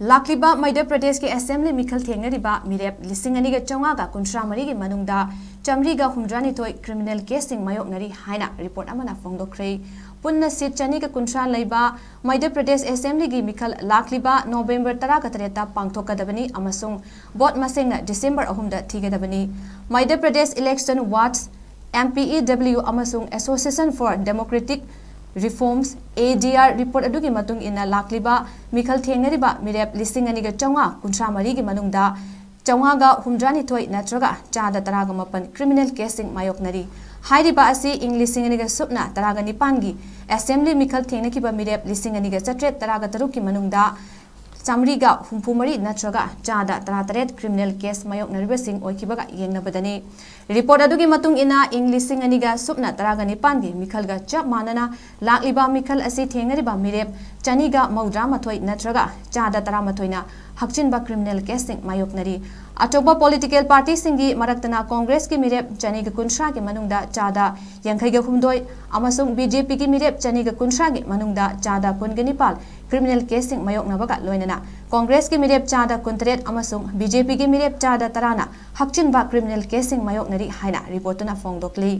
लाक्लिबा मध्य प्रदेश के assembly मिखल थेंगरिबा मिरेप लिसिंग अनिगा चौंगा कुंथ्रा मरीगी मनुंगदा चमरीगा हुमद्रानिथोय criminal केसिंग मायोकनरी हाइना रिपोर्ट अमना फोंदोखरे पुन्ना सीट चनीगा कुंथ्रा लैबा मध्य प्रदेश असेंबली की मिखल लाक्लिबा नवंबर 13 पांगथोकदबनी अमसुंग वोट मसिंगना डिसेंबर 3 थीगदबनी मध्य प्रदेश इलेक्शन वार्ड्स MPEW अमसुंग association for democratic reforms ADR report अदुगी मतुंग इना लाक्लिबा मिखल थेंगरिबा मिरेप लिसिंग अनिगा चौंगा कुंथ्रा मरीगी मनुंगदा चौंगा हुमद्रानिथोय नत्रगा चादा तरागा मपन क्रिमिनल केसिंग मायोकनरी हाइरिबा असि इंग लिसिंग अनिगा सुपना तरागा निपानगी असेंबली मिखल थेंगनकिबा मिरेप लिसिंग अनिगा चट्रेट तरागा तरुकी मनुंगदा चामरीगा हुमफुमरी नत्रगा चादा तरातरेट क्रिमिनल केस मायोकनरिबसिंग ओइखिबगा येंगनबदनी रिपोर्ट अदुगी मतुंग इना इंग लिसिंग अनिगा सुपना तरागा निपानगी मिखलगा चप मानना लाक्लिबा मिखल असि थेंगरिबा मिरेप चनीगा मौद्रा मथोय नत्रगा चादा तरा मथोयना हक्चिनबा क्रिमिनल केसिंग मायोकनरी अटोबा पॉलिटिकल पार्टी सिंगी मरक्तना कांग्रेस की मिरेप चनीगा कुंथ्रा की मनुंगदा चादा यांखैगा हुमदोय अमसुंग BJP की मिरेप चनीगा कुंथ्रा की मनुंगदा चादा कुनगनिपाल क्रिमिनल केसिंग मायोकनबगा लोइनना कांग्रेस की मिरेप चादा कुंतरेट अमसुंग BJP की मिरेप चादा तराना हक्चिनबा क्रिमिनल केसिंग मायोकनरी हाइना रिपोर्टना फोंदोकली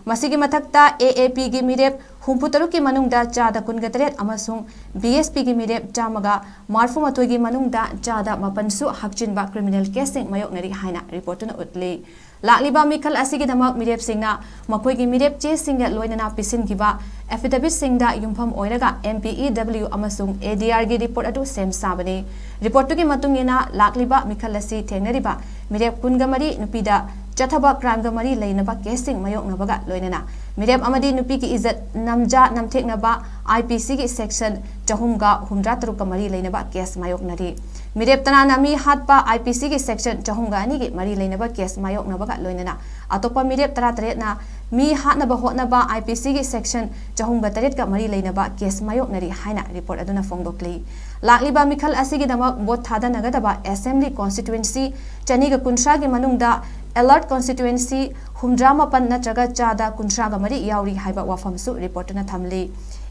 मसिगी मथक्ता AAP की मिरेप हुमफुतरु की मनुंगदा चादा कुनगतरेट अमसुंग BSP की मिरेप चामगा मार्फु मथोय की मनुंगदा चादा मपनसु हक्चिनबा क्रिमिनल केसिंग मायोकनरी हाइना रिपोर्टना उतली लाक्लिबा मिखल असिगिदमक मिरेप सिंगना मखोयगी मिरेप चे सिंग लोइनना पिसिनगिबा एफिडेविट सिंगदा युमफम ओइरगा MPEW अमसुंग ADR की रिपोर्ट अदु सेम साबने रिपोर्ट की मतुंगिना लाक्लिबा मिखल असि थेंगरिबा मिरेप कुनगमरी नुपीदा चथबा क्राइम गमरी लेनबा केसिंग मायोकनबगा लोइनना मिरेप अमदी नुपी की इज्जत नमजा नमथेकनबा IPC की सेक्शन 463 कमरी लेनबा केस मायोकनरी मिरेप तनाना मी हातपा IPC की सेक्शन 402 की मरी लेनबा केस मायोकनबगा लोइनना अतोपा मिरेप 33 ना मी हातनबा होतनबा IPC की सेक्शन 403 का मरी लेनबा केस मायोकनरी हाइना रिपोर्ट अदुना फोंदोकली लाक्लिबा मिखल असिगिदमक वोट थादनगदबा असेंबली कॉन्स्टिट्यूएंसी चनीगा कुंथ्रा की मनुंगदा अलर्ट कॉन्स्टिट्यूएंसी हुमद्रा मपन नत्रगा चादा कुंथ्रागा मरी यावरी हाइबा वाफमसु रिपोर्टना थमली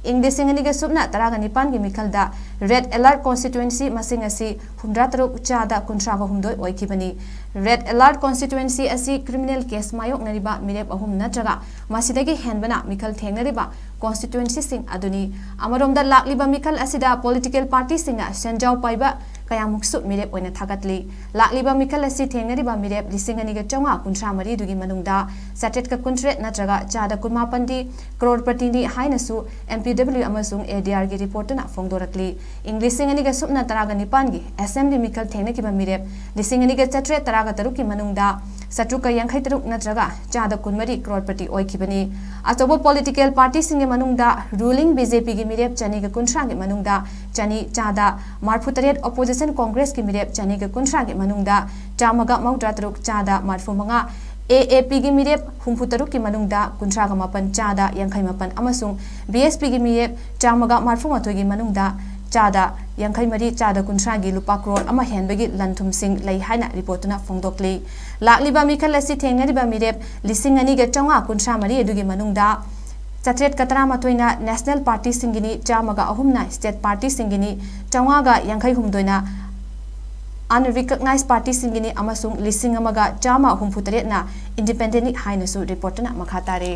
इंग लिसिंग अनिगा सुपना तरागा निपान की मिखलदा रेड अलर्ट कॉन्स्टिट्यूएंसी मसिंग असि हुमद्रा तरुक चादा कुंथ्रागा हुमदोय ओइखिबनी रेड अलर्ट कॉन्स्टिट्यूएंसी असि क्रिमिनल केस मायोकनरिबा मिरेप अहुम नत्रगा मसिदगी हेनबना मिखल थेंगनरिबा कॉन्स्टिट्यूएंसी सिंग अदुनी अमरोमदा लाक्लिबा मिखल असिदा पॉलिटिकल पार्टी सिंगा सेंजाव पाइबा कयामुक्सु मिरेप ओइना थागतली लाक्लिबा मिखल असि थेंगनरिबा मिरेप लिसिंग अनिगा चौंगा कुंथ्रा मरी दुगी मनुंगदा सटेट का कुंथ्रेट नत्रगा चादा कुमापंदी करोड़पतिनी हाइनसु MPW अमसुंग ADR की रिपोर्टना फोंदोरकली इंग लिसिंग अनिगा सुपना तरागा निपानगी असेंबली मिखल थेंगनकिबा मिरेप लिसिंग अनिगा चट्रेट तरागा तरुकी मनुंगदा सत्रुका यांखै तरुक नत्रगा चादा कुनमरी करोड़पति ओइखिबनी अतोबो पॉलिटिकल पार्टी सिंगे मनुंगदा रूलिंग BJP की मिरेप चनीगा कुंथ्रा की मनुंगदा चनी चादा मार्फुतरेट ऑपोजिशन कांग्रेस की मिरेप चनीगा कुंथ्रा की मनुंगदा चामगा मौद्रा तरुक चादा मार्फुमंगा AAP की मिरेप हुमफुतरुक की मनुंगदा कुंथ्रागा मपन चादा यांखै मपन अमसुंग BSP की मिरेप चामगा मार्फुमथोय की मनुंगदा चादा यांखै मरी चादा कुंथ्रा की लुपा करोड़ अमा हेनबगी लंथुम सिंग लई हाइना रिपोर्टना फोंदोकली लाक्लिबा मिखल असि थेंगनरिबा मिरेप लिसिंग अनिगा चौंगा कुंथ्रा मरी अदुगी मनुंगदा चट्रेट कतरा मथोइना नेशनल पार्टी सिंगिनी चामगा अहुमना स्टेट पार्टी सिंगिनी चौंगागा यांखै हुमदोइना अनरिकग्नाइज पार्टी सिंगिनी अमसुंग लिसिंग अमगा चामा हुमफुतरेटना इंडिपेंडेंट हाइनसु रिपोर्टना मखा तारे।